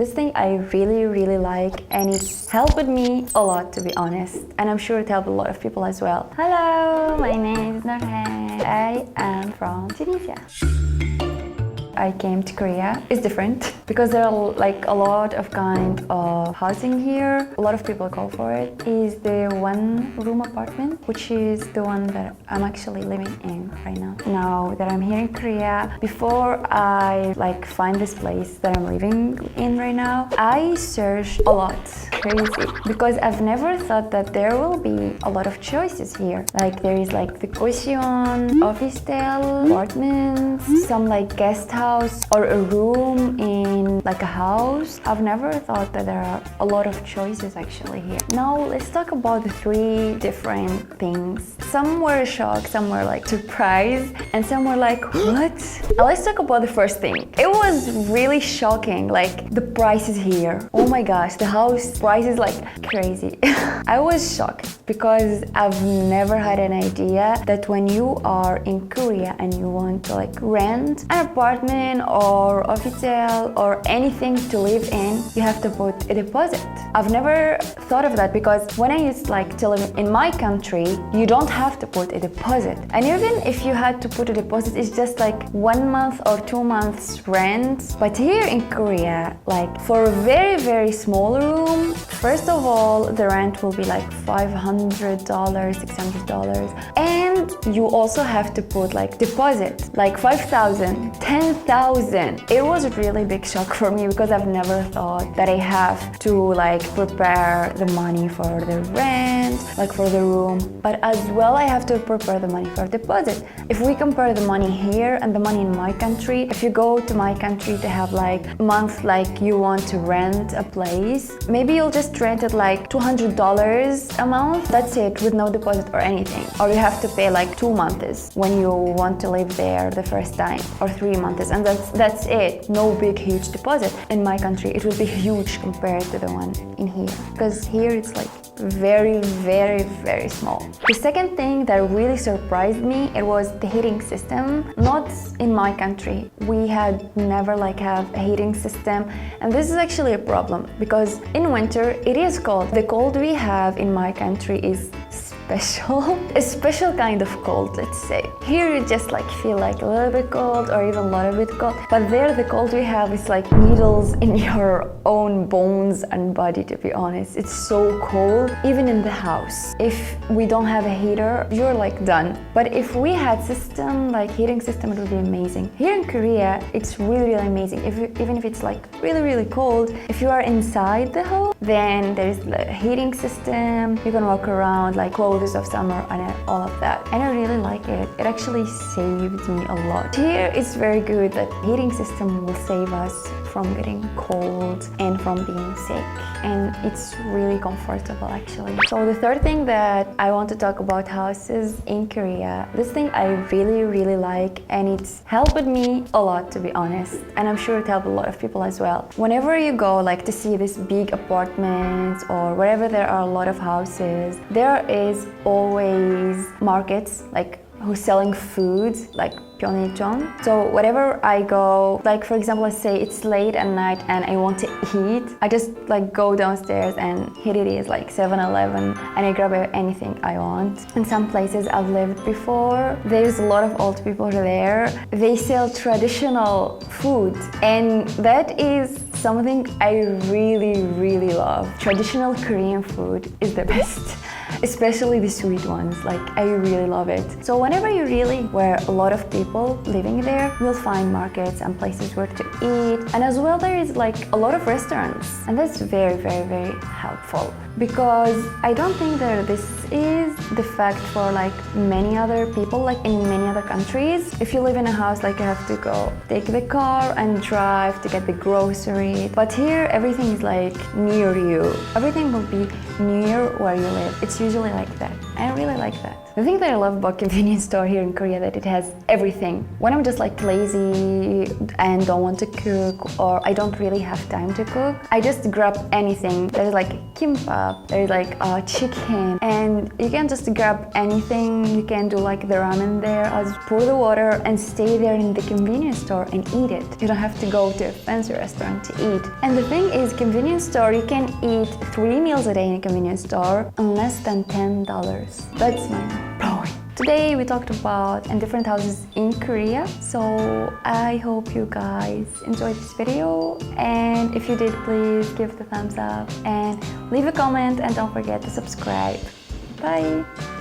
This thing I really like, and it's helped me a lot, to be honest, and I'm sure it helped a lot of people as well. Hello, my name is Nuruhen. I am from Tunisia. I came to Korea. It's different because there are like a lot of kind of housing here. A lot of people go for it. Is the one-room apartment, which is the one that I'm actually living in right now. Now that I'm here in Korea, before I like find this place that I'm living in right now, I searched a lot. Crazy, because I've never thought that there will be a lot of choices here. Like there is like the caution, office style, apartments, some like guest house or a room in like a house. I've never thought that there are a lot of choices actually here. Now let's talk about the three different things. Some were shocked, some were like surprised, and some were like, what? Now let's talk about the first thing. It was really shocking, like the prices here. Oh my gosh, the house price is like crazy. I was shocked because I've never had an idea that when you are in Korea and you want to like rent an apartment or hotel or anything to live in, you have to put a deposit. I've never thought of that because when I used like to live in my country, you don't have to put a deposit. And even if you had to put a deposit, it's just like 1 month or 2 months rent. But here in Korea, like for a very small room, first of all, the rent will be like $500, $600. And you also have to put like deposit, like 5,000, 10,000. It was a really big shock for me because I've never thought that I have to like prepare the money for the rent, like for the room, but as well I have to prepare the money for deposit. If we compare the money here and the money in my country, if you go to my country to have like a month, like you want to rent a place, maybe you'll just rent it like $200 a month. That's it, with no deposit or anything. Or you have to pay like 2 months when you want to live there the first time, or 3 months, and that's it. No big huge deposit. In my country it will be huge compared to the one in here, because here it's like very small. The second thing that really surprised me, it was the heating system. Not in my country, we had never like have a heating system, and this is actually a problem because in winter it is cold. The cold we have in my country is special, a special kind of cold, let's say. Here you just like feel like a little bit cold or even a lot of bit cold, but there the cold we have is like needles in your own bones and body, to be honest. It's so cold, even in the house. If we don't have a heater, you're like done. But if we had system, like heating system, it would be amazing. Here in Korea, it's really amazing. Even if it's like really cold, if you are inside the home, then there is the heating system. You can walk around like clothes of summer and all of that, and I really like it. It actually saved me a lot. Here it's very good that heating system will save us from getting cold and from being sick, and it's really comfortable actually. So the third thing that I want to talk about houses in Korea, this thing I really like, and it's helped me a lot, to be honest, and I'm sure it helped a lot of people as well. Whenever you go like to see these big apartments or wherever there are a lot of houses, there is always markets like who's selling food, like Pyeonchon. So whenever I go, like for example, let's say it's late at night and I want to eat, I just like go downstairs, and here it is like 7-Eleven, and I grab anything I want. In some places I've lived before, there's a lot of old people there. They sell traditional food, and that is something I really love. Traditional Korean food is the best. Especially the sweet ones, like I really love it. So whenever where a lot of people living there, you'll find markets and places where to eat, and as well there is like a lot of restaurants, and that's very helpful, because I don't think that this is the fact for like many other people, like in many other countries. If you live in a house, like you have to go take the car and drive to get the grocery, but here everything is like near you. Everything will be near where you live. It's usually like that. I really like that. The thing that I love about convenience store here in Korea that it has everything. When I'm just like lazy and don't want to cook or I don't really have time to cook, I just grab anything. There's like kimbap, there's like chicken, and you can just grab anything. You can do like the ramen there. I'll just pour the water and stay there in the convenience store and eat it. You don't have to go to a fancy restaurant to eat. And the thing is, convenience store, you can eat 3 meals a day in a convenience store on less than $10. That's mind-blowing. Today we talked about different houses in Korea, so I hope you guys enjoyed this video, and if you did, please give it a thumbs up and leave a comment and don't forget to subscribe. Bye!